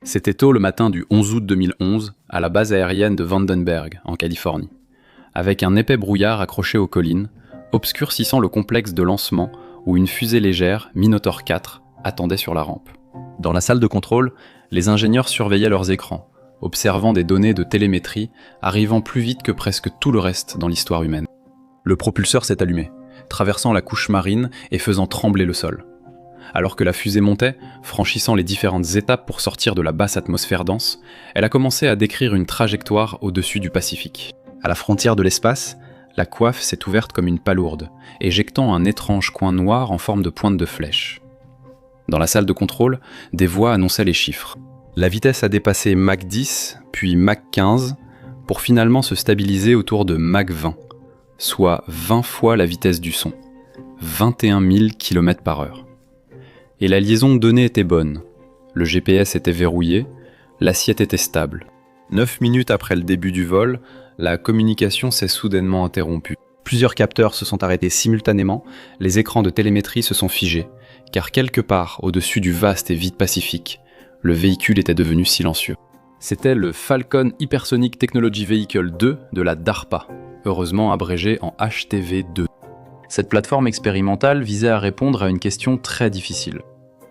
C'était tôt le matin du 11 août 2011, à la base aérienne de Vandenberg, en Californie, avec un épais brouillard accroché aux collines, obscurcissant le complexe de lancement où une fusée légère, Minotaur 4, attendait sur la rampe. Dans la salle de contrôle, les ingénieurs surveillaient leurs écrans, observant des données de télémétrie arrivant plus vite que presque tout le reste dans l'histoire humaine. Le propulseur s'est allumé, traversant la couche marine et faisant trembler le sol. Alors que la fusée montait, franchissant les différentes étapes pour sortir de la basse atmosphère dense, elle a commencé à décrire une trajectoire au-dessus du Pacifique. À la frontière de l'espace, la coiffe s'est ouverte comme une palourde, éjectant un étrange coin noir en forme de pointe de flèche. Dans la salle de contrôle, des voix annonçaient les chiffres. La vitesse a dépassé Mach 10, puis Mach 15, pour finalement se stabiliser autour de Mach 20, soit 20 fois la vitesse du son, 21 000 km/h. Et la liaison de données était bonne. Le GPS était verrouillé, l'assiette était stable. 9 minutes après le début du vol, la communication s'est soudainement interrompue. Plusieurs capteurs se sont arrêtés simultanément, les écrans de télémétrie se sont figés, car quelque part au-dessus du vaste et vide Pacifique, le véhicule était devenu silencieux. C'était le Falcon Hypersonic Technology Vehicle 2 de la DARPA, heureusement abrégé en HTV2. Cette plateforme expérimentale visait à répondre à une question très difficile.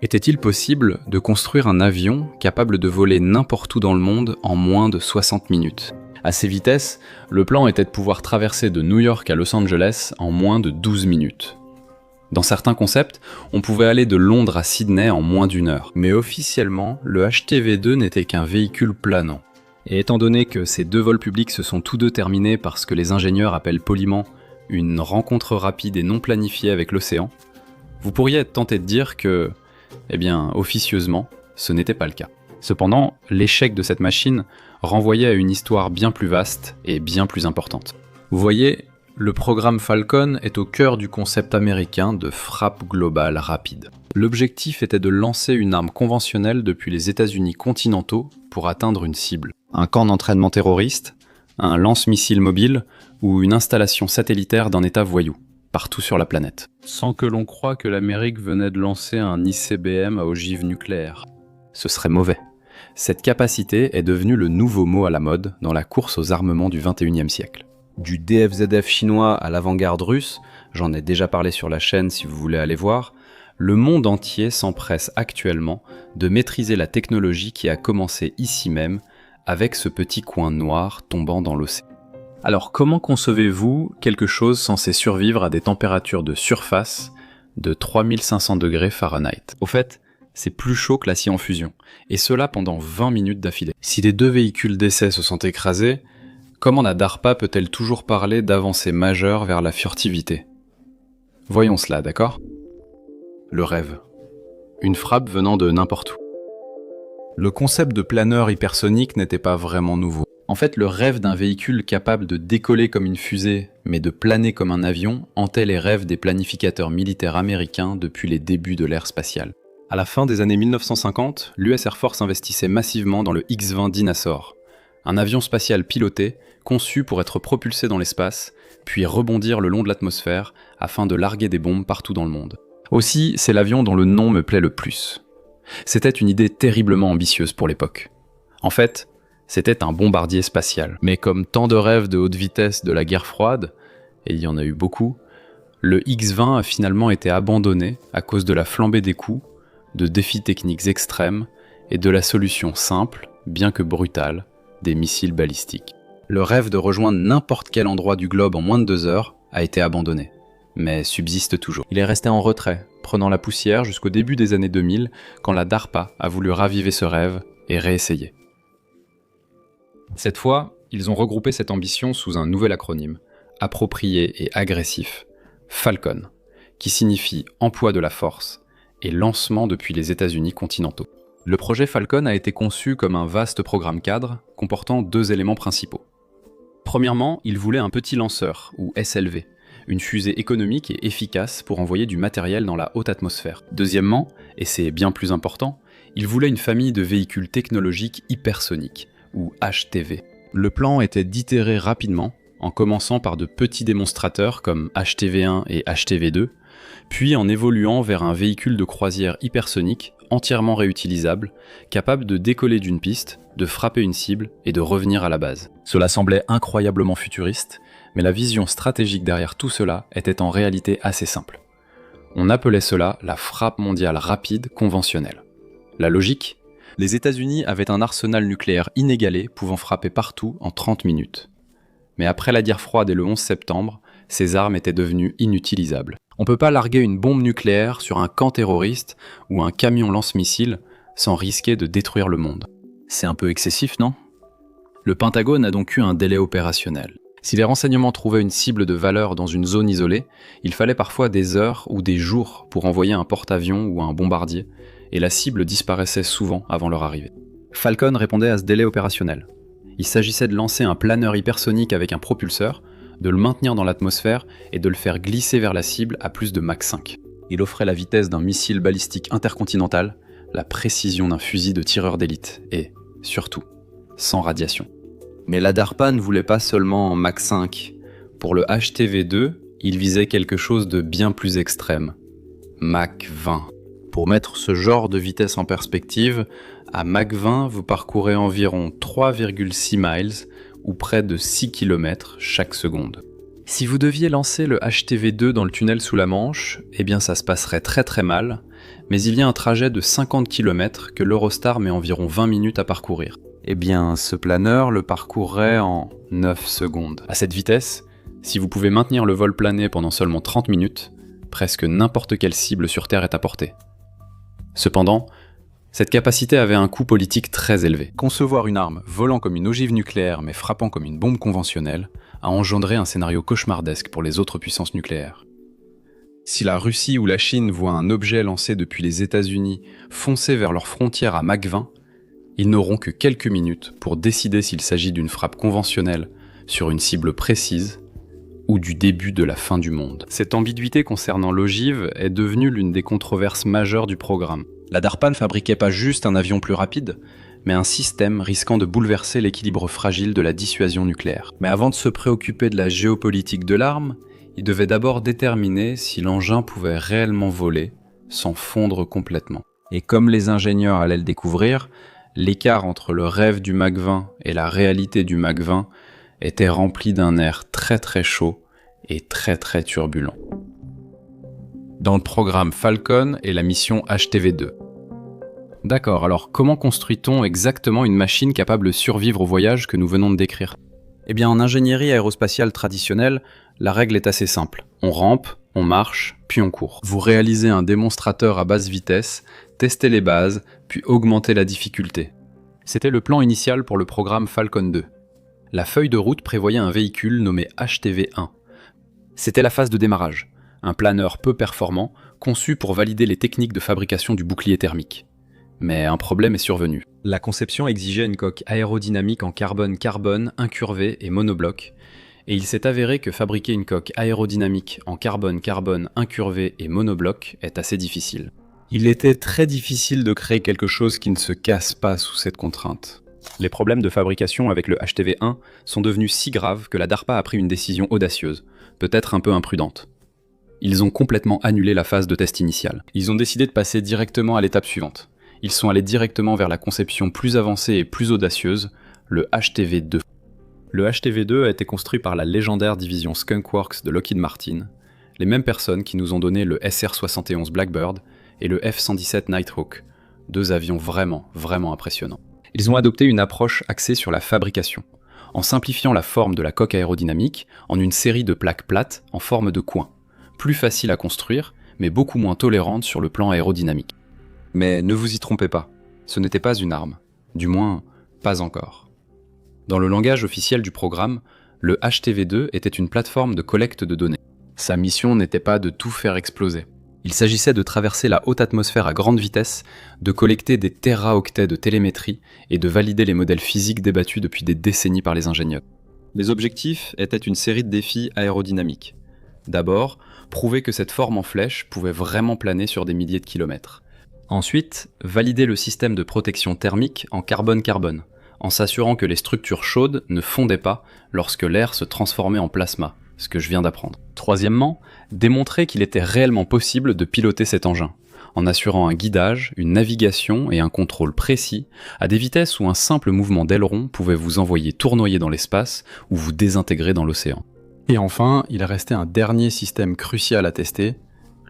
Était-il possible de construire un avion capable de voler n'importe où dans le monde en moins de 60 minutes ? À ces vitesses, le plan était de pouvoir traverser de New York à Los Angeles en moins de 12 minutes. Dans certains concepts, on pouvait aller de Londres à Sydney en moins d'1 heure. Mais officiellement, le HTV2 n'était qu'un véhicule planant. Et étant donné que ces 2 vols publics se sont tous 2 terminés par ce que les ingénieurs appellent poliment une rencontre rapide et non planifiée avec l'océan, vous pourriez être tenté de dire que, officieusement, ce n'était pas le cas. Cependant, l'échec de cette machine renvoyait à une histoire bien plus vaste et bien plus importante. Vous voyez, le programme Falcon est au cœur du concept américain de frappe globale rapide. L'objectif était de lancer une arme conventionnelle depuis les États-Unis continentaux pour atteindre une cible. Un camp d'entraînement terroriste, un lance-missile mobile ou une installation satellitaire d'un État voyou, partout sur la planète. Sans que l'on croie que l'Amérique venait de lancer un ICBM à ogive nucléaire. Ce serait mauvais. Cette capacité est devenue le nouveau mot à la mode dans la course aux armements du XXIe siècle. Du DFZF chinois à l'avant-garde russe, j'en ai déjà parlé sur la chaîne si vous voulez aller voir, le monde entier s'empresse actuellement de maîtriser la technologie qui a commencé ici même avec ce petit coin noir tombant dans l'océan. Alors comment concevez-vous quelque chose censé survivre à des températures de surface de 3500 degrés Fahrenheit ? Au fait, c'est plus chaud que l'acier en fusion, et cela pendant 20 minutes d'affilée. Si les 2 véhicules d'essai se sont écrasés, comment la DARPA peut-elle toujours parler d'avancées majeures vers la furtivité ? Voyons cela, d'accord ? Le rêve. Une frappe venant de n'importe où. Le concept de planeur hypersonique n'était pas vraiment nouveau. En fait, le rêve d'un véhicule capable de décoller comme une fusée, mais de planer comme un avion, hantait les rêves des planificateurs militaires américains depuis les débuts de l'ère spatiale. À la fin des années 1950, l'US Air Force investissait massivement dans le X-20 Dyna-Soar, un avion spatial piloté, conçu pour être propulsé dans l'espace, puis rebondir le long de l'atmosphère afin de larguer des bombes partout dans le monde. Aussi, c'est l'avion dont le nom me plaît le plus. C'était une idée terriblement ambitieuse pour l'époque. En fait, c'était un bombardier spatial. Mais comme tant de rêves de haute vitesse de la guerre froide, et il y en a eu beaucoup, le X-20 a finalement été abandonné à cause de la flambée des coûts, de défis techniques extrêmes et de la solution simple, bien que brutale, des missiles balistiques. Le rêve de rejoindre n'importe quel endroit du globe en moins de 2 heures a été abandonné, mais subsiste toujours. Il est resté en retrait, prenant la poussière jusqu'au début des années 2000, quand la DARPA a voulu raviver ce rêve et réessayer. Cette fois, ils ont regroupé cette ambition sous un nouvel acronyme, approprié et agressif, Falcon, qui signifie emploi de la force et lancement depuis les États-Unis continentaux. Le projet Falcon a été conçu comme un vaste programme cadre comportant 2 éléments principaux. Premièrement, il voulait un petit lanceur, ou SLV, une fusée économique et efficace pour envoyer du matériel dans la haute atmosphère. Deuxièmement, et c'est bien plus important, il voulait une famille de véhicules technologiques hypersoniques, ou HTV. Le plan était d'itérer rapidement, en commençant par de petits démonstrateurs comme HTV1 et HTV2, puis en évoluant vers un véhicule de croisière hypersonique entièrement réutilisable, capable de décoller d'une piste, de frapper une cible et de revenir à la base. Cela semblait incroyablement futuriste, mais la vision stratégique derrière tout cela était en réalité assez simple. On appelait cela la frappe mondiale rapide conventionnelle. La logique ? Les États-Unis avaient un arsenal nucléaire inégalé pouvant frapper partout en 30 minutes. Mais après la guerre froide et le 11 septembre, ces armes étaient devenues inutilisables. On ne peut pas larguer une bombe nucléaire sur un camp terroriste ou un camion lance-missiles sans risquer de détruire le monde. C'est un peu excessif, non ? Le Pentagone a donc eu un délai opérationnel. Si les renseignements trouvaient une cible de valeur dans une zone isolée, il fallait parfois des heures ou des jours pour envoyer un porte-avions ou un bombardier, et la cible disparaissait souvent avant leur arrivée. Falcon répondait à ce délai opérationnel. Il s'agissait de lancer un planeur hypersonique avec un propulseur, de le maintenir dans l'atmosphère et de le faire glisser vers la cible à plus de Mach 5. Il offrait la vitesse d'un missile balistique intercontinental, la précision d'un fusil de tireur d'élite et, surtout, sans radiation. Mais la DARPA ne voulait pas seulement Mach 5. Pour le HTV-2, il visait quelque chose de bien plus extrême. Mach 20. Pour mettre ce genre de vitesse en perspective, à Mach 20, vous parcourez environ 3,6 miles ou près de 6 km chaque seconde. Si vous deviez lancer le HTV-2 dans le tunnel sous la Manche, eh bien ça se passerait très très mal, mais il y a un trajet de 50 km que l'Eurostar met environ 20 minutes à parcourir. Eh bien, ce planeur le parcourrait en 9 secondes. À cette vitesse, si vous pouvez maintenir le vol plané pendant seulement 30 minutes, presque n'importe quelle cible sur Terre est à portée. Cependant, cette capacité avait un coût politique très élevé. Concevoir une arme volant comme une ogive nucléaire mais frappant comme une bombe conventionnelle a engendré un scénario cauchemardesque pour les autres puissances nucléaires. Si la Russie ou la Chine voient un objet lancé depuis les États-Unis foncer vers leurs frontières à Mach 20, ils n'auront que quelques minutes pour décider s'il s'agit d'une frappe conventionnelle sur une cible précise ou du début de la fin du monde. Cette ambiguïté concernant l'ogive est devenue l'une des controverses majeures du programme. La DARPA ne fabriquait pas juste un avion plus rapide, mais un système risquant de bouleverser l'équilibre fragile de la dissuasion nucléaire. Mais avant de se préoccuper de la géopolitique de l'arme, il devait d'abord déterminer si l'engin pouvait réellement voler, sans fondre complètement. Et comme les ingénieurs allaient le découvrir, l'écart entre le rêve du Mach 20 et la réalité du Mach 20 était rempli d'un air très très chaud et très très turbulent. Dans le programme Falcon et la mission HTV-2. D'accord, alors comment construit-on exactement une machine capable de survivre au voyage que nous venons de décrire ? Eh bien, en ingénierie aérospatiale traditionnelle, la règle est assez simple. On rampe, on marche, puis on court. Vous réalisez un démonstrateur à basse vitesse, testez les bases, puis augmentez la difficulté. C'était le plan initial pour le programme Falcon 2. La feuille de route prévoyait un véhicule nommé HTV-1. C'était la phase de démarrage, un planeur peu performant, conçu pour valider les techniques de fabrication du bouclier thermique. Mais un problème est survenu. La conception exigeait une coque aérodynamique en carbone-carbone, incurvée et monobloc, et il s'est avéré que fabriquer une coque aérodynamique en carbone-carbone, incurvée et monobloc est assez difficile. Il était très difficile de créer quelque chose qui ne se casse pas sous cette contrainte. Les problèmes de fabrication avec le HTV-1 sont devenus si graves que la DARPA a pris une décision audacieuse, peut-être un peu imprudente. Ils ont complètement annulé la phase de test initiale. Ils ont décidé de passer directement à l'étape suivante. Ils sont allés directement vers la conception plus avancée et plus audacieuse, le HTV-2. Le HTV-2 a été construit par la légendaire division Skunk Works de Lockheed Martin, les mêmes personnes qui nous ont donné le SR-71 Blackbird et le F-117 Nighthawk, deux avions vraiment impressionnants. Ils ont adopté une approche axée sur la fabrication, en simplifiant la forme de la coque aérodynamique en une série de plaques plates en forme de coin, plus facile à construire, mais beaucoup moins tolérante sur le plan aérodynamique. Mais ne vous y trompez pas, ce n'était pas une arme, du moins, pas encore. Dans le langage officiel du programme, le HTV-2 était une plateforme de collecte de données. Sa mission n'était pas de tout faire exploser. Il s'agissait de traverser la haute atmosphère à grande vitesse, de collecter des téraoctets de télémétrie et de valider les modèles physiques débattus depuis des décennies par les ingénieurs. Les objectifs étaient une série de défis aérodynamiques. D'abord, prouver que cette forme en flèche pouvait vraiment planer sur des milliers de kilomètres. Ensuite, valider le système de protection thermique en carbone-carbone, en s'assurant que les structures chaudes ne fondaient pas lorsque l'air se transformait en plasma, ce que je viens d'apprendre. Troisièmement, démontrer qu'il était réellement possible de piloter cet engin, en assurant un guidage, une navigation et un contrôle précis, à des vitesses où un simple mouvement d'aileron pouvait vous envoyer tournoyer dans l'espace ou vous désintégrer dans l'océan. Et enfin, il restait un dernier système crucial à tester,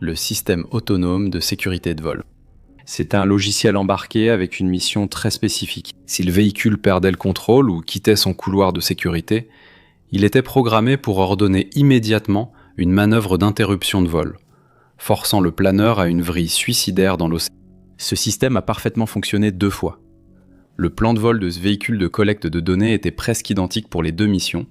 le système autonome de sécurité de vol. C'était un logiciel embarqué avec une mission très spécifique. Si le véhicule perdait le contrôle ou quittait son couloir de sécurité, il était programmé pour ordonner immédiatement une manœuvre d'interruption de vol, forçant le planeur à une vrille suicidaire dans l'océan. Ce système a parfaitement fonctionné 2 fois. Le plan de vol de ce véhicule de collecte de données était presque identique pour les 2 missions,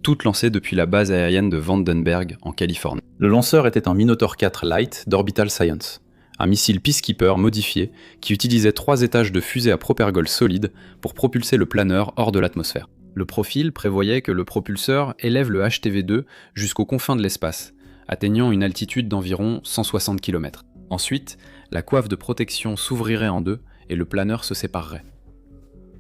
toutes lancées depuis la base aérienne de Vandenberg en Californie. Le lanceur était un Minotaur 4 Lite d'Orbital Science, un missile Peacekeeper modifié qui utilisait 3 étages de fusée à propergol solide pour propulser le planeur hors de l'atmosphère. Le profil prévoyait que le propulseur élève le HTV-2 jusqu'aux confins de l'espace, atteignant une altitude d'environ 160 km. Ensuite, la coiffe de protection s'ouvrirait en 2 et le planeur se séparerait.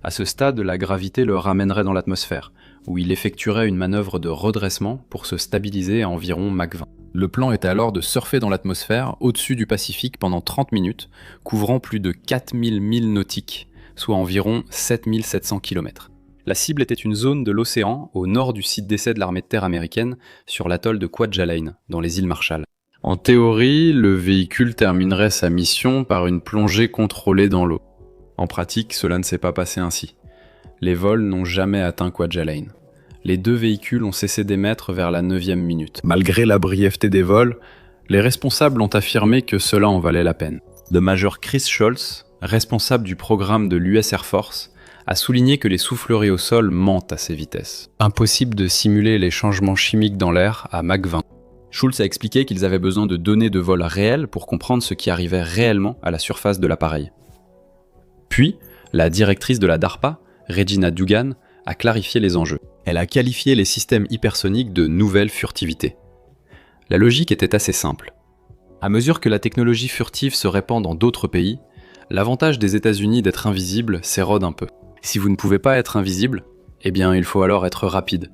À ce stade, la gravité le ramènerait dans l'atmosphère, où il effectuerait une manœuvre de redressement pour se stabiliser à environ Mach 20. Le plan était alors de surfer dans l'atmosphère au-dessus du Pacifique pendant 30 minutes, couvrant plus de 4000 milles nautiques, soit environ 7700 km. La cible était une zone de l'océan au nord du site d'essai de l'armée de terre américaine sur l'atoll de Kwajalein, dans les îles Marshall. En théorie, le véhicule terminerait sa mission par une plongée contrôlée dans l'eau. En pratique, cela ne s'est pas passé ainsi. Les vols n'ont jamais atteint Kwajalein. Les 2 véhicules ont cessé d'émettre vers la 9e minute. Malgré la brièveté des vols, les responsables ont affirmé que cela en valait la peine. Le major Chris Scholz, responsable du programme de l'US Air Force, a souligné que les souffleries au sol mentent à ces vitesses. Impossible de simuler les changements chimiques dans l'air à Mach 20. Schultz a expliqué qu'ils avaient besoin de données de vol réelles pour comprendre ce qui arrivait réellement à la surface de l'appareil. Puis, la directrice de la DARPA, Regina Dugan, a clarifié les enjeux. Elle a qualifié les systèmes hypersoniques de nouvelles furtivités. La logique était assez simple. À mesure que la technologie furtive se répand dans d'autres pays, l'avantage des États-Unis d'être invisible s'érode un peu. Si vous ne pouvez pas être invisible, eh bien il faut alors être rapide.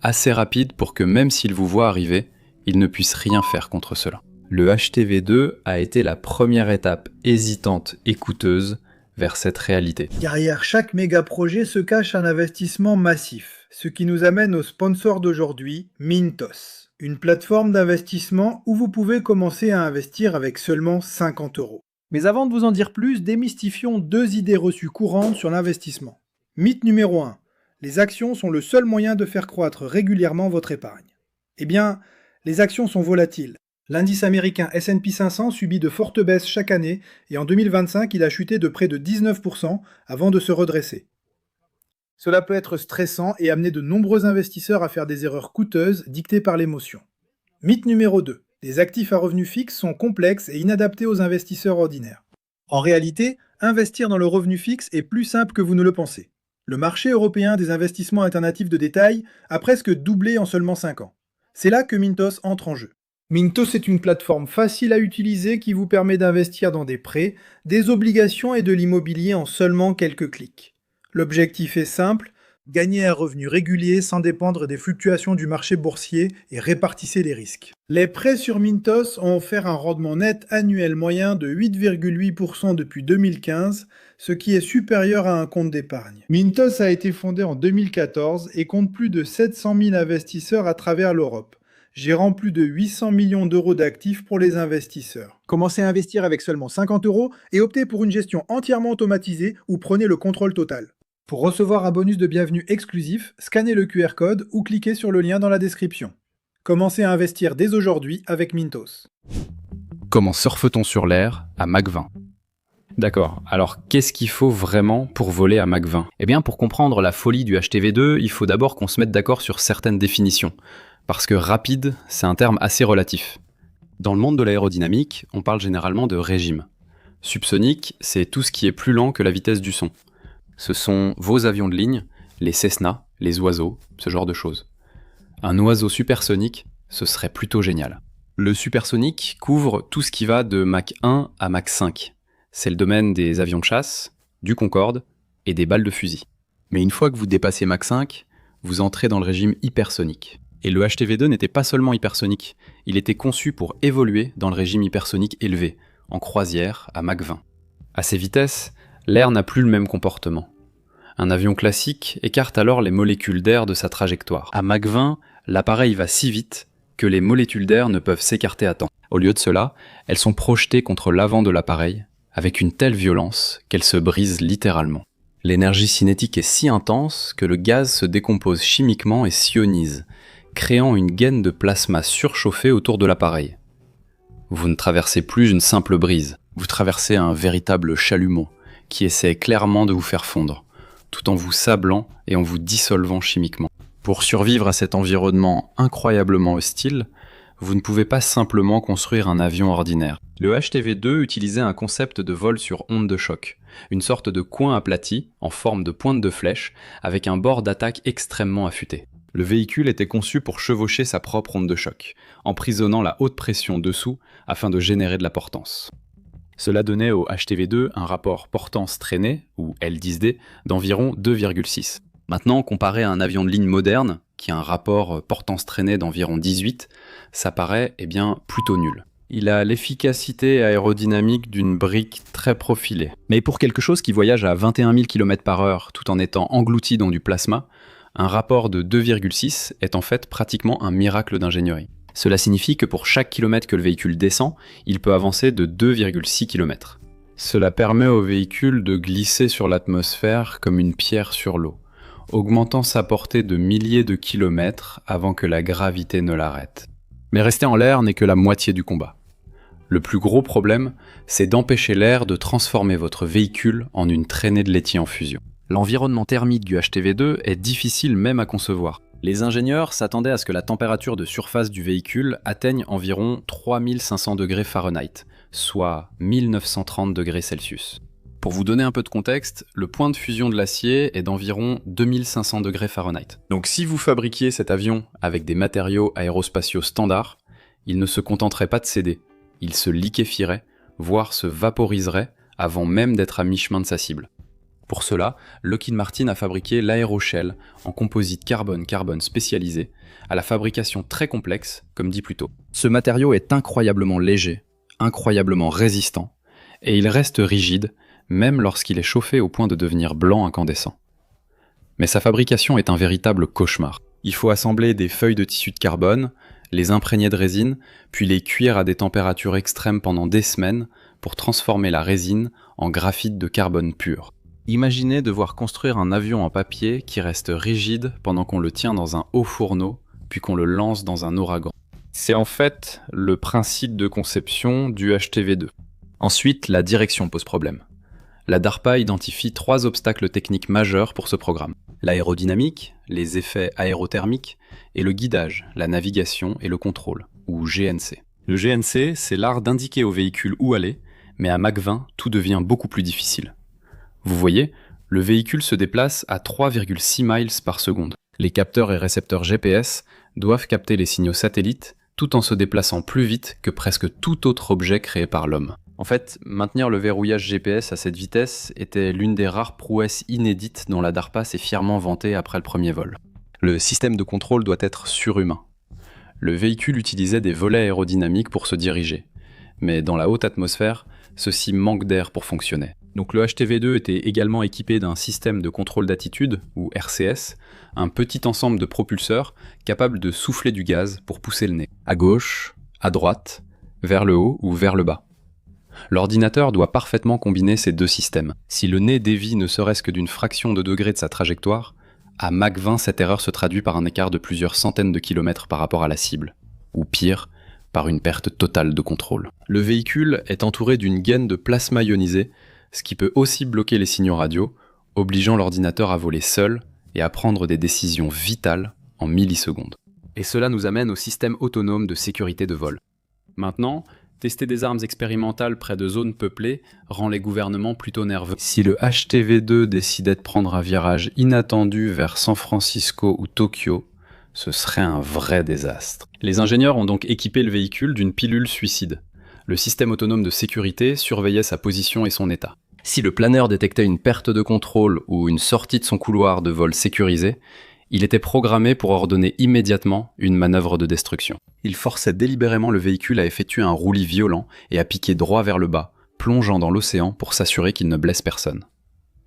Assez rapide pour que même s'ils vous voient arriver, ils ne puissent rien faire contre cela. Le HTV-2 a été la première étape hésitante et coûteuse vers cette réalité. Derrière chaque méga projet se cache un investissement massif, ce qui nous amène au sponsor d'aujourd'hui, Mintos, une plateforme d'investissement où vous pouvez commencer à investir avec seulement 50 €. Mais avant de vous en dire plus, démystifions 2 idées reçues courantes sur l'investissement. Mythe numéro 1. Les actions sont le seul moyen de faire croître régulièrement votre épargne. Eh bien, les actions sont volatiles. L'indice américain S&P 500 subit de fortes baisses chaque année et en 2025, il a chuté de près de 19% avant de se redresser. Cela peut être stressant et amener de nombreux investisseurs à faire des erreurs coûteuses dictées par l'émotion. Mythe numéro 2. Les actifs à revenus fixes sont complexes et inadaptés aux investisseurs ordinaires. En réalité, investir dans le revenu fixe est plus simple que vous ne le pensez. Le marché européen des investissements alternatifs de détail a presque doublé en seulement 5 ans. C'est là que Mintos entre en jeu. Mintos est une plateforme facile à utiliser qui vous permet d'investir dans des prêts, des obligations et de l'immobilier en seulement quelques clics. L'objectif est simple, gagner un revenu régulier sans dépendre des fluctuations du marché boursier et répartissez les risques. Les prêts sur Mintos ont offert un rendement net annuel moyen de 8,8% depuis 2015, ce qui est supérieur à un compte d'épargne. Mintos a été fondé en 2014 et compte plus de 700 000 investisseurs à travers l'Europe, gérant plus de 800 millions d'euros d'actifs pour les investisseurs. Commencez à investir avec seulement 50 € et optez pour une gestion entièrement automatisée ou prenez le contrôle total. Pour recevoir un bonus de bienvenue exclusif, scannez le QR code ou cliquez sur le lien dans la description. Commencez à investir dès aujourd'hui avec Mintos. Comment surfe-t-on sur l'air à Mach 20 ? D'accord, alors qu'est-ce qu'il faut vraiment pour voler à Mach 20 ? Eh bien, pour comprendre la folie du HTV-2, il faut d'abord qu'on se mette d'accord sur certaines définitions. Parce que rapide, c'est un terme assez relatif. Dans le monde de l'aérodynamique, on parle généralement de régime. Subsonique, c'est tout ce qui est plus lent que la vitesse du son. Ce sont vos avions de ligne, les Cessna, les oiseaux, ce genre de choses. Un oiseau supersonique, ce serait plutôt génial. Le supersonique couvre tout ce qui va de Mach 1 à Mach 5. C'est le domaine des avions de chasse, du Concorde et des balles de fusil. Mais une fois que vous dépassez Mach 5, vous entrez dans le régime hypersonique. Et le HTV-2 n'était pas seulement hypersonique, il était conçu pour évoluer dans le régime hypersonique élevé, en croisière à Mach 20. À ces vitesses, l'air n'a plus le même comportement. Un avion classique écarte alors les molécules d'air de sa trajectoire. À Mach 20, l'appareil va si vite que les molécules d'air ne peuvent s'écarter à temps. Au lieu de cela, elles sont projetées contre l'avant de l'appareil avec une telle violence qu'elles se brisent littéralement. L'énergie cinétique est si intense que le gaz se décompose chimiquement et s'ionise, créant une gaine de plasma surchauffé autour de l'appareil. Vous ne traversez plus une simple brise, vous traversez un véritable chalumeau qui essaie clairement de vous faire fondre, tout en vous sablant et en vous dissolvant chimiquement. Pour survivre à cet environnement incroyablement hostile, vous ne pouvez pas simplement construire un avion ordinaire. Le HTV-2 utilisait un concept de vol sur onde de choc, une sorte de coin aplati en forme de pointe de flèche avec un bord d'attaque extrêmement affûté. Le véhicule était conçu pour chevaucher sa propre onde de choc, emprisonnant la haute pression dessous afin de générer de la portance. Cela donnait au HTV-2 un rapport portance-traînée, ou L10D, d'environ 2,6. Maintenant, comparé à un avion de ligne moderne, qui a un rapport portance-traînée d'environ 18, ça paraît plutôt nul. Il a l'efficacité aérodynamique d'une brique très profilée. Mais pour quelque chose qui voyage à 21 000 km/h tout en étant englouti dans du plasma, un rapport de 2,6 est en fait pratiquement un miracle d'ingénierie. Cela signifie que pour chaque kilomètre que le véhicule descend, il peut avancer de 2,6 km. Cela permet au véhicule de glisser sur l'atmosphère comme une pierre sur l'eau, augmentant sa portée de milliers de kilomètres avant que la gravité ne l'arrête. Mais rester en l'air n'est que la moitié du combat. Le plus gros problème, c'est d'empêcher l'air de transformer votre véhicule en une traînée de laitier en fusion. L'environnement thermique du HTV-2 est difficile même à concevoir. Les ingénieurs s'attendaient à ce que la température de surface du véhicule atteigne environ 3500 degrés Fahrenheit, soit 1930 degrés Celsius. Pour vous donner un peu de contexte, le point de fusion de l'acier est d'environ 2500 degrés Fahrenheit. Donc si vous fabriquiez cet avion avec des matériaux aérospatiaux standards, il ne se contenterait pas de céder, il se liquéfierait, voire se vaporiserait avant même d'être à mi-chemin de sa cible. Pour cela, Lockheed Martin a fabriqué l'aéroshell en composite carbone-carbone spécialisé, à la fabrication très complexe, comme dit plus tôt. Ce matériau est incroyablement léger, incroyablement résistant, et il reste rigide, même lorsqu'il est chauffé au point de devenir blanc incandescent. Mais sa fabrication est un véritable cauchemar. Il faut assembler des feuilles de tissu de carbone, les imprégner de résine, puis les cuire à des températures extrêmes pendant des semaines pour transformer la résine en graphite de carbone pur. Imaginez devoir construire un avion en papier qui reste rigide pendant qu'on le tient dans un haut fourneau, puis qu'on le lance dans un ouragan. C'est en fait le principe de conception du HTV-2. Ensuite, la direction pose problème. La DARPA identifie 3 obstacles techniques majeurs pour ce programme. L'aérodynamique, les effets aérothermiques, et le guidage, la navigation et le contrôle, ou GNC. Le GNC, c'est l'art d'indiquer au véhicule où aller, mais à Mach 20, tout devient beaucoup plus difficile. Vous voyez, le véhicule se déplace à 3,6 miles par seconde. Les capteurs et récepteurs GPS doivent capter les signaux satellites tout en se déplaçant plus vite que presque tout autre objet créé par l'homme. En fait, maintenir le verrouillage GPS à cette vitesse était l'une des rares prouesses inédites dont la DARPA s'est fièrement vantée après le premier vol. Le système de contrôle doit être surhumain. Le véhicule utilisait des volets aérodynamiques pour se diriger, mais dans la haute atmosphère, ceux-ci manquent d'air pour fonctionner. Donc le HTV-2 était également équipé d'un système de contrôle d'attitude, ou RCS, un petit ensemble de propulseurs capables de souffler du gaz pour pousser le nez, à gauche, à droite, vers le haut ou vers le bas. L'ordinateur doit parfaitement combiner ces deux systèmes. Si le nez dévie ne serait-ce que d'une fraction de degré de sa trajectoire, à Mach 20 cette erreur se traduit par un écart de plusieurs centaines de kilomètres par rapport à la cible, ou pire, par une perte totale de contrôle. Le véhicule est entouré d'une gaine de plasma ionisé, ce qui peut aussi bloquer les signaux radio, obligeant l'ordinateur à voler seul et à prendre des décisions vitales en millisecondes. Et cela nous amène au système autonome de sécurité de vol. Maintenant, tester des armes expérimentales près de zones peuplées rend les gouvernements plutôt nerveux. Si le HTV-2 décidait de prendre un virage inattendu vers San Francisco ou Tokyo, ce serait un vrai désastre. Les ingénieurs ont donc équipé le véhicule d'une pilule suicide. Le système autonome de sécurité surveillait sa position et son état. Si le planeur détectait une perte de contrôle ou une sortie de son couloir de vol sécurisé, Il était programmé pour ordonner immédiatement une manœuvre de destruction. Il forçait délibérément le véhicule à effectuer un roulis violent et à piquer droit vers le bas, plongeant dans l'océan pour s'assurer qu'il ne blesse personne.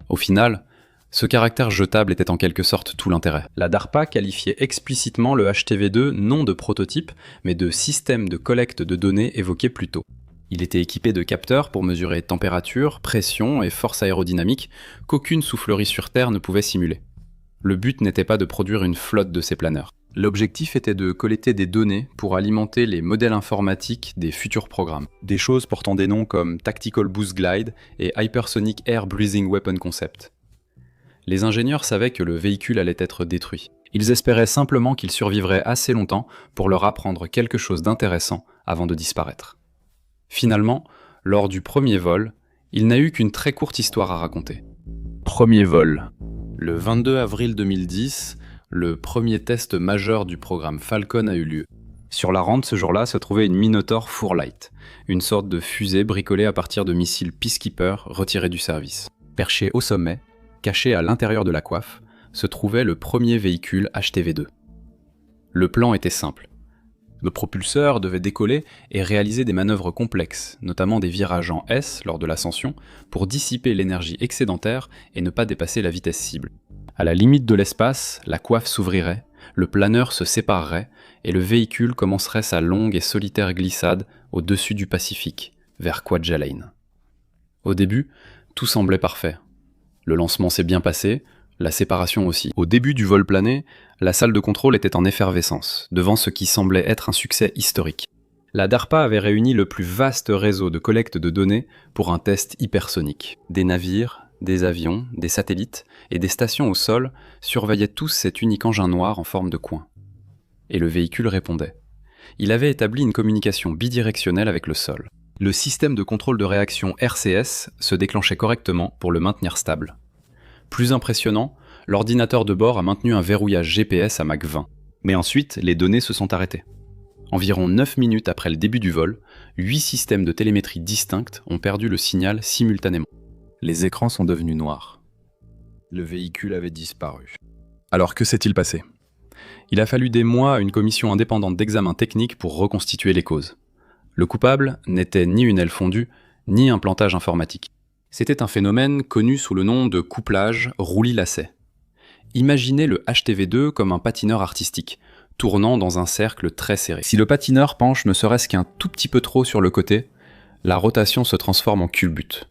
Au final, ce caractère jetable était en quelque sorte tout l'intérêt. La DARPA qualifiait explicitement le HTV-2 non de prototype, mais de système de collecte de données évoqué plus tôt. Il était équipé de capteurs pour mesurer température, pression et force aérodynamique qu'aucune soufflerie sur Terre ne pouvait simuler. Le but n'était pas de produire une flotte de ces planeurs. L'objectif était de collecter des données pour alimenter les modèles informatiques des futurs programmes. Des choses portant des noms comme Tactical Boost Glide et Hypersonic Air Breathing Weapon Concept. Les ingénieurs savaient que le véhicule allait être détruit. Ils espéraient simplement qu'il survivrait assez longtemps pour leur apprendre quelque chose d'intéressant avant de disparaître. Finalement, lors du premier vol, il n'a eu qu'une très courte histoire à raconter. Premier vol. Le 22 avril 2010, le premier test majeur du programme Falcon a eu lieu. Sur la rampe ce jour-là se trouvait une Minotaur 4 Light, une sorte de fusée bricolée à partir de missiles Peacekeeper retirés du service. Perché au sommet, caché à l'intérieur de la coiffe, se trouvait le premier véhicule HTV-2. Le plan était simple. Le propulseur devait décoller et réaliser des manœuvres complexes, notamment des virages en S lors de l'ascension, pour dissiper l'énergie excédentaire et ne pas dépasser la vitesse cible. À la limite de l'espace, la coiffe s'ouvrirait, le planeur se séparerait et le véhicule commencerait sa longue et solitaire glissade au-dessus du Pacifique, vers Kwajalein. Au début, tout semblait parfait. Le lancement s'est bien passé, la séparation aussi. Au début du vol plané, la salle de contrôle était en effervescence, devant ce qui semblait être un succès historique. La DARPA avait réuni le plus vaste réseau de collecte de données pour un test hypersonique. Des navires, des avions, des satellites et des stations au sol surveillaient tous cet unique engin noir en forme de coin. Et le véhicule répondait. Il avait établi une communication bidirectionnelle avec le sol. Le système de contrôle de réaction RCS se déclenchait correctement pour le maintenir stable. Plus impressionnant, l'ordinateur de bord a maintenu un verrouillage GPS à Mach 20. Mais ensuite, les données se sont arrêtées. Environ 9 minutes après le début du vol, 8 systèmes de télémétrie distincts ont perdu le signal simultanément. Les écrans sont devenus noirs. Le véhicule avait disparu. Alors que s'est-il passé ? Il a fallu des mois à une commission indépendante d'examen technique pour reconstituer les causes. Le coupable n'était ni une aile fondue, ni un plantage informatique. C'était un phénomène connu sous le nom de couplage roulis-lacet. Imaginez le HTV-2 comme un patineur artistique, tournant dans un cercle très serré. Si le patineur penche ne serait-ce qu'un tout petit peu trop sur le côté, la rotation se transforme en culbute.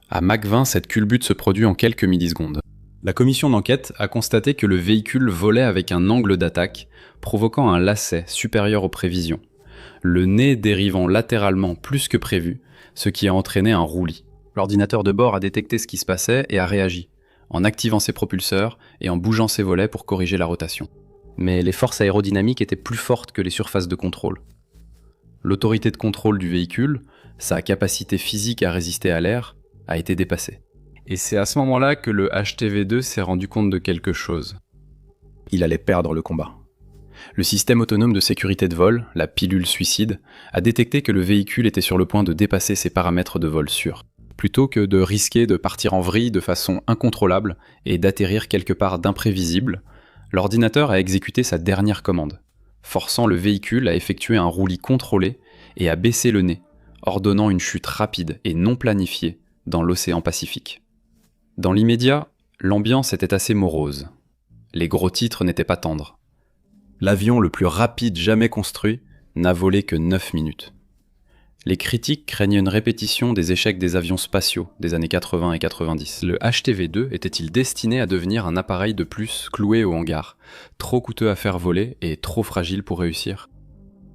À Mach 20, cette culbute se produit en quelques millisecondes. La commission d'enquête a constaté que le véhicule volait avec un angle d'attaque, provoquant un lacet supérieur aux prévisions. Le nez dérivant latéralement plus que prévu, ce qui a entraîné un roulis. L'ordinateur de bord a détecté ce qui se passait et a réagi, en activant ses propulseurs et en bougeant ses volets pour corriger la rotation. Mais les forces aérodynamiques étaient plus fortes que les surfaces de contrôle. L'autorité de contrôle du véhicule, sa capacité physique à résister à l'air, a été dépassée. Et c'est à ce moment-là que le HTV-2 s'est rendu compte de quelque chose. Il allait perdre le combat. Le système autonome de sécurité de vol, la pilule suicide, a détecté que le véhicule était sur le point de dépasser ses paramètres de vol sûrs. Plutôt que de risquer de partir en vrille de façon incontrôlable et d'atterrir quelque part d'imprévisible, l'ordinateur a exécuté sa dernière commande, forçant le véhicule à effectuer un roulis contrôlé et à baisser le nez, ordonnant une chute rapide et non planifiée dans l'océan Pacifique. Dans l'immédiat, l'ambiance était assez morose. Les gros titres n'étaient pas tendres. L'avion le plus rapide jamais construit n'a volé que 9 minutes. Les critiques craignaient une répétition des échecs des avions spatiaux des années 80 et 90. Le HTV-2 était-il destiné à devenir un appareil de plus cloué au hangar, trop coûteux à faire voler et trop fragile pour réussir ?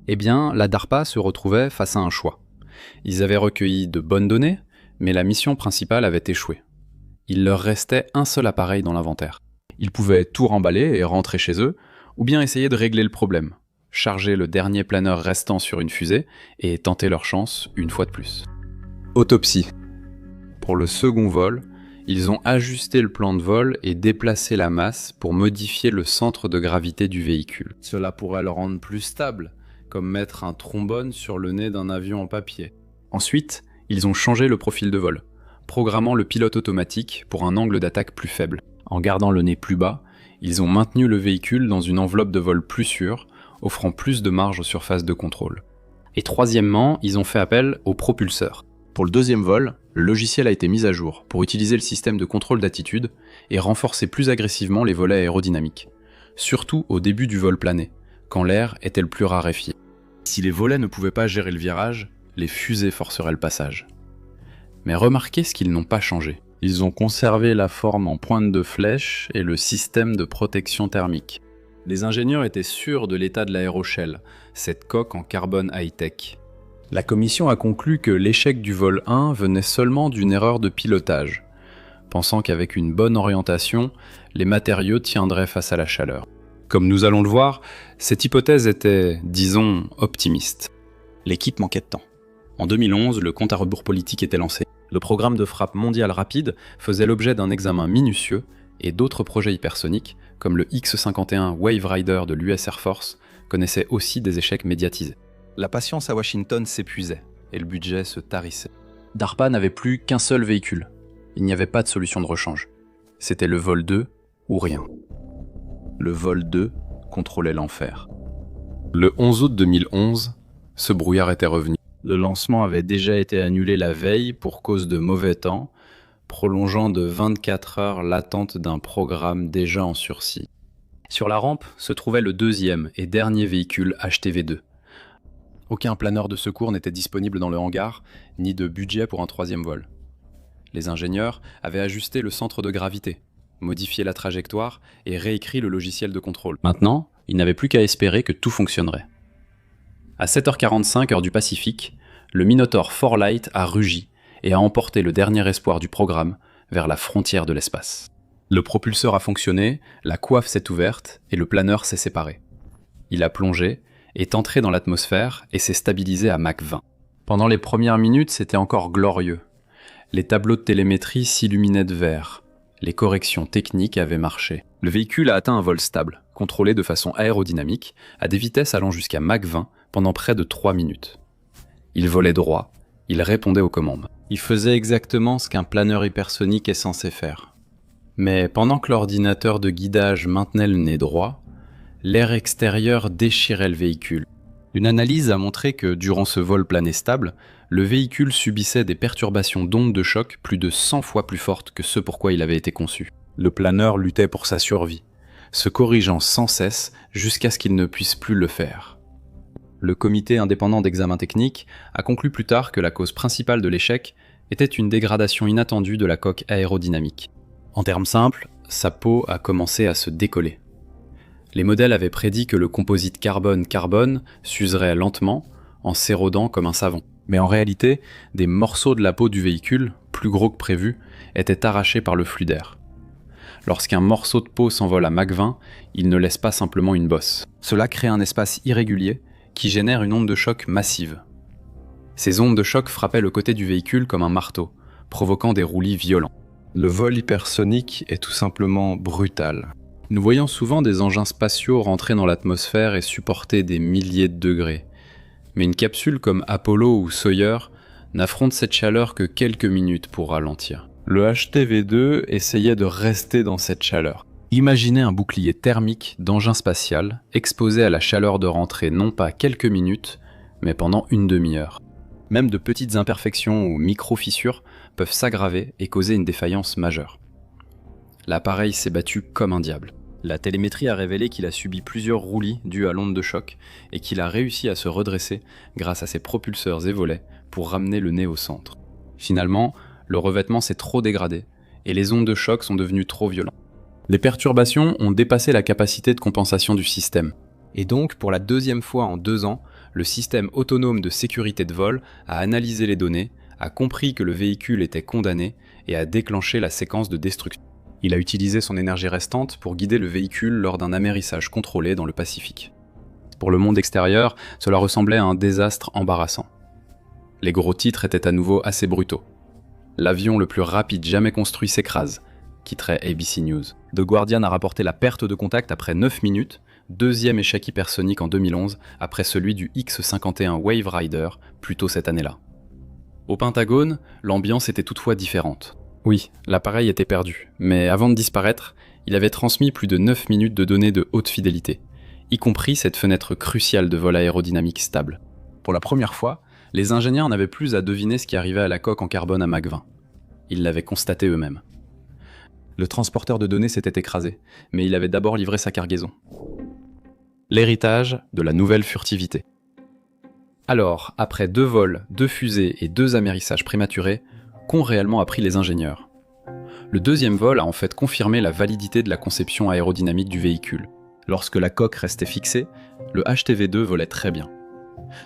Eh bien, la DARPA se retrouvait face à un choix. Ils avaient recueilli de bonnes données, mais la mission principale avait échoué. Il leur restait un seul appareil dans l'inventaire. Ils pouvaient tout remballer et rentrer chez eux, ou bien essayer de régler le problème, charger le dernier planeur restant sur une fusée et tenter leur chance une fois de plus. Autopsie. Pour le second vol, ils ont ajusté le plan de vol et déplacé la masse pour modifier le centre de gravité du véhicule. Cela pourrait le rendre plus stable, comme mettre un trombone sur le nez d'un avion en papier. Ensuite, ils ont changé le profil de vol, programmant le pilote automatique pour un angle d'attaque plus faible. En gardant le nez plus bas, ils ont maintenu le véhicule dans une enveloppe de vol plus sûre, offrant plus de marge aux surfaces de contrôle. Et troisièmement, ils ont fait appel au propulseur. Pour le deuxième vol, le logiciel a été mis à jour pour utiliser le système de contrôle d'attitude et renforcer plus agressivement les volets aérodynamiques, surtout au début du vol plané, quand l'air était le plus raréfié. Si les volets ne pouvaient pas gérer le virage, les fusées forceraient le passage. Mais remarquez ce qu'ils n'ont pas changé. Ils ont conservé la forme en pointe de flèche et le système de protection thermique. Les ingénieurs étaient sûrs de l'état de l'aéroshell, cette coque en carbone high-tech. La commission a conclu que l'échec du vol 1 venait seulement d'une erreur de pilotage, pensant qu'avec une bonne orientation, les matériaux tiendraient face à la chaleur. Comme nous allons le voir, cette hypothèse était, disons, optimiste. L'équipe manquait de temps. En 2011, le compte à rebours politique était lancé. Le programme de frappe mondial rapide faisait l'objet d'un examen minutieux et d'autres projets hypersoniques, comme le X-51 Wave Rider de l'US Air Force, connaissaient aussi des échecs médiatisés. La patience à Washington s'épuisait et le budget se tarissait. DARPA n'avait plus qu'un seul véhicule. Il n'y avait pas de solution de rechange. C'était le vol 2 ou rien. Le vol 2 contrôlait l'enfer. Le 11 août 2011, ce brouillard était revenu. Le lancement avait déjà été annulé la veille pour cause de mauvais temps, prolongeant de 24 heures l'attente d'un programme déjà en sursis. Sur la rampe se trouvait le deuxième et dernier véhicule HTV2. Aucun planeur de secours n'était disponible dans le hangar, ni de budget pour un troisième vol. Les ingénieurs avaient ajusté le centre de gravité, modifié la trajectoire et réécrit le logiciel de contrôle. Maintenant, ils n'avaient plus qu'à espérer que tout fonctionnerait. À 7h45 heure du Pacifique, le Minotaur 4 Light a rugi et a emporté le dernier espoir du programme vers la frontière de l'espace. Le propulseur a fonctionné, la coiffe s'est ouverte et le planeur s'est séparé. Il a plongé, est entré dans l'atmosphère et s'est stabilisé à Mach 20. Pendant les premières minutes, c'était encore glorieux. Les tableaux de télémétrie s'illuminaient de vert. Les corrections techniques avaient marché. Le véhicule a atteint un vol stable, contrôlé de façon aérodynamique, à des vitesses allant jusqu'à Mach 20 pendant près de 3 minutes. Il volait droit, il répondait aux commandes. Il faisait exactement ce qu'un planeur hypersonique est censé faire. Mais pendant que l'ordinateur de guidage maintenait le nez droit, l'air extérieur déchirait le véhicule. Une analyse a montré que, durant ce vol plané stable, le véhicule subissait des perturbations d'ondes de choc plus de 100 fois plus fortes que ce pour quoi il avait été conçu. Le planeur luttait pour sa survie, se corrigeant sans cesse jusqu'à ce qu'il ne puisse plus le faire. Le comité indépendant d'examen technique a conclu plus tard que la cause principale de l'échec était une dégradation inattendue de la coque aérodynamique. En termes simples, sa peau a commencé à se décoller. Les modèles avaient prédit que le composite carbone-carbone s'userait lentement, en s'érodant comme un savon. Mais en réalité, des morceaux de la peau du véhicule, plus gros que prévu, étaient arrachés par le flux d'air. Lorsqu'un morceau de peau s'envole à Mach 20, il ne laisse pas simplement une bosse. Cela crée un espace irrégulier qui génère une onde de choc massive. Ces ondes de choc frappaient le côté du véhicule comme un marteau, provoquant des roulis violents. Le vol hypersonique est tout simplement brutal. Nous voyons souvent des engins spatiaux rentrer dans l'atmosphère et supporter des milliers de degrés. Mais une capsule comme Apollo ou Sawyer n'affronte cette chaleur que quelques minutes pour ralentir. Le HTV2 essayait de rester dans cette chaleur. Imaginez un bouclier thermique d'engin spatial exposé à la chaleur de rentrée non pas quelques minutes, mais pendant une demi-heure. Même de petites imperfections ou micro-fissures peuvent s'aggraver et causer une défaillance majeure. L'appareil s'est battu comme un diable. La télémétrie a révélé qu'il a subi plusieurs roulis dus à l'onde de choc et qu'il a réussi à se redresser grâce à ses propulseurs et volets pour ramener le nez au centre. Finalement, le revêtement s'est trop dégradé et les ondes de choc sont devenues trop violentes. Les perturbations ont dépassé la capacité de compensation du système. Et donc, pour la deuxième fois en 2 ans, le système autonome de sécurité de vol a analysé les données, a compris que le véhicule était condamné et a déclenché la séquence de destruction. Il a utilisé son énergie restante pour guider le véhicule lors d'un amérissage contrôlé dans le Pacifique. Pour le monde extérieur, cela ressemblait à un désastre embarrassant. Les gros titres étaient à nouveau assez brutaux. L'avion le plus rapide jamais construit s'écrase, quitterait ABC News. The Guardian a rapporté la perte de contact après 9 minutes, deuxième échec hypersonique en 2011, après celui du X-51 Wave Rider, plus tôt cette année-là. Au Pentagone, l'ambiance était toutefois différente. Oui, l'appareil était perdu, mais avant de disparaître, Il avait transmis plus de 9 minutes de données de haute fidélité, y compris cette fenêtre cruciale de vol aérodynamique stable. Pour la première fois, les ingénieurs n'avaient plus à deviner ce qui arrivait à la coque en carbone à Mach 20. Ils l'avaient constaté eux-mêmes. Le transporteur de données s'était écrasé, mais il avait d'abord livré sa cargaison. L'héritage de la nouvelle furtivité. Alors, après 2 vols, 2 fusées et 2 amérissages prématurés, qu'ont réellement appris les ingénieurs? Le deuxième vol a en fait confirmé la validité de la conception aérodynamique du véhicule. Lorsque la coque restait fixée, le HTV2 volait très bien.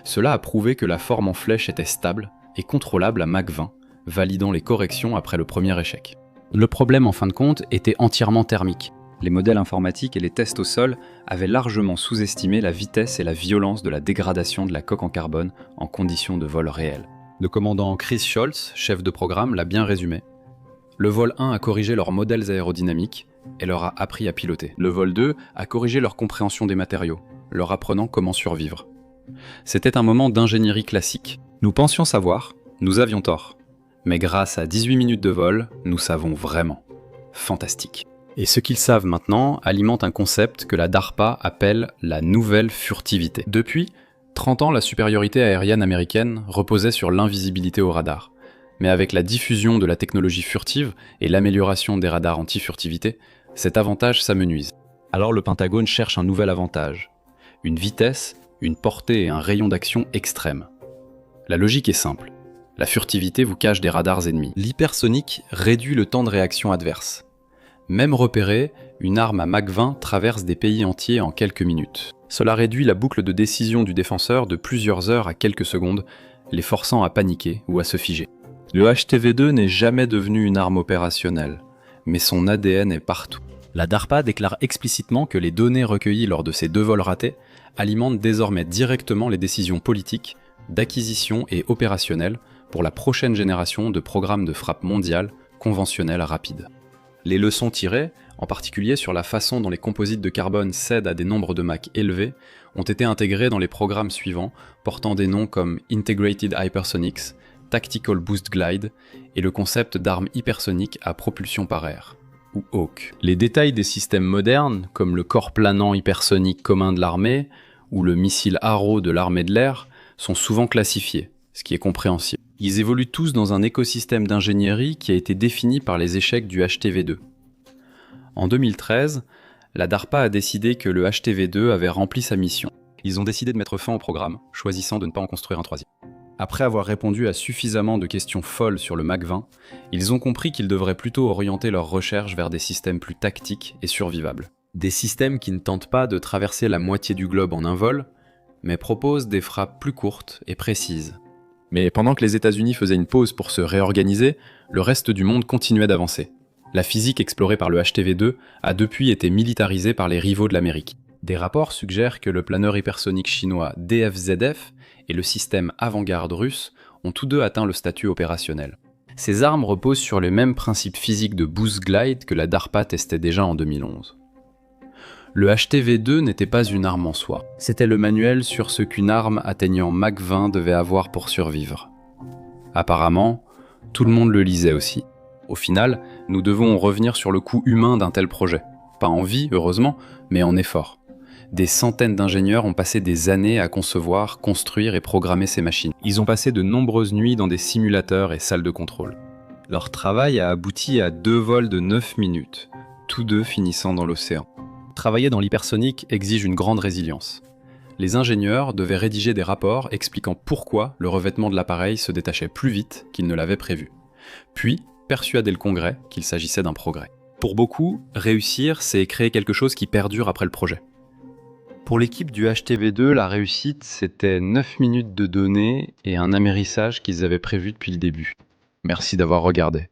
Cela a prouvé que la forme en flèche était stable et contrôlable à Mach 20, validant les corrections après le premier échec. Le problème en fin de compte était entièrement thermique. Les modèles informatiques et les tests au sol avaient largement sous-estimé la vitesse et la violence de la dégradation de la coque en carbone en conditions de vol réel. Le commandant Chris Scholz, chef de programme, l'a bien résumé. Le vol 1 a corrigé leurs modèles aérodynamiques et leur a appris à piloter. Le vol 2 a corrigé leur compréhension des matériaux, leur apprenant comment survivre. C'était un moment d'ingénierie classique. Nous pensions savoir, nous avions tort. Mais grâce à 18 minutes de vol, nous savons vraiment. Fantastique. Et ce qu'ils savent maintenant alimente un concept que la DARPA appelle la nouvelle furtivité. Depuis 30 ans, la supériorité aérienne américaine reposait sur l'invisibilité au radar. Mais avec la diffusion de la technologie furtive et l'amélioration des radars anti-furtivité, cet avantage s'amenuise. Alors le Pentagone cherche un nouvel avantage. Une vitesse, une portée et un rayon d'action extrême. La logique est simple. La furtivité vous cache des radars ennemis. L'hypersonique réduit le temps de réaction adverse. Même repérée, une arme à Mach 20 traverse des pays entiers en quelques minutes. Cela réduit la boucle de décision du défenseur de plusieurs heures à quelques secondes, les forçant à paniquer ou à se figer. Le HTV2 n'est jamais devenu une arme opérationnelle, mais son ADN est partout. La DARPA déclare explicitement que les données recueillies lors de ces 2 vols ratés alimentent désormais directement les décisions politiques, d'acquisition et opérationnelles pour la prochaine génération de programmes de frappe mondiale conventionnels rapides. Les leçons tirées, en particulier sur la façon dont les composites de carbone cèdent à des nombres de Mach élevés, ont été intégrées dans les programmes suivants, portant des noms comme Integrated Hypersonics, Tactical Boost Glide et le concept d'armes hypersoniques à propulsion par air, ou HAWC. Les détails des systèmes modernes, comme le corps planant hypersonique commun de l'armée ou le missile Arrow de l'armée de l'air, sont souvent classifiés, ce qui est compréhensible. Ils évoluent tous dans un écosystème d'ingénierie qui a été défini par les échecs du HTV2. En 2013, la DARPA a décidé que le HTV2 avait rempli sa mission. Ils ont décidé de mettre fin au programme, choisissant de ne pas en construire un troisième. Après avoir répondu à suffisamment de questions folles sur le Mach 20, ils ont compris qu'ils devraient plutôt orienter leurs recherches vers des systèmes plus tactiques et survivables. Des systèmes qui ne tentent pas de traverser la moitié du globe en un vol, mais proposent des frappes plus courtes et précises. Mais pendant que les États-Unis faisaient une pause pour se réorganiser, le reste du monde continuait d'avancer. La physique explorée par le HTV2 a depuis été militarisée par les rivaux de l'Amérique. Des rapports suggèrent que le planeur hypersonique chinois DFZF et le système avant-garde russe ont tous deux atteint le statut opérationnel. Ces armes reposent sur les mêmes principes physiques de boost glide que la DARPA testait déjà en 2011. Le HTV2 n'était pas une arme en soi. C'était le manuel sur ce qu'une arme atteignant Mach 20 devait avoir pour survivre. Apparemment, tout le monde le lisait aussi. Au final, nous devons revenir sur le coût humain d'un tel projet. Pas en vie, heureusement, mais en effort. Des centaines d'ingénieurs ont passé des années à concevoir, construire et programmer ces machines. Ils ont passé de nombreuses nuits dans des simulateurs et salles de contrôle. Leur travail a abouti à 2 vols de 9 minutes, tous deux finissant dans l'océan. Travailler dans l'hypersonique exige une grande résilience. Les ingénieurs devaient rédiger des rapports expliquant pourquoi le revêtement de l'appareil se détachait plus vite qu'ils ne l'avaient prévu. Puis, persuader le Congrès qu'il s'agissait d'un progrès. Pour beaucoup, réussir, c'est créer quelque chose qui perdure après le projet. Pour l'équipe du HTV2, la réussite, c'était 9 minutes de données et un amérissage qu'ils avaient prévu depuis le début. Merci d'avoir regardé.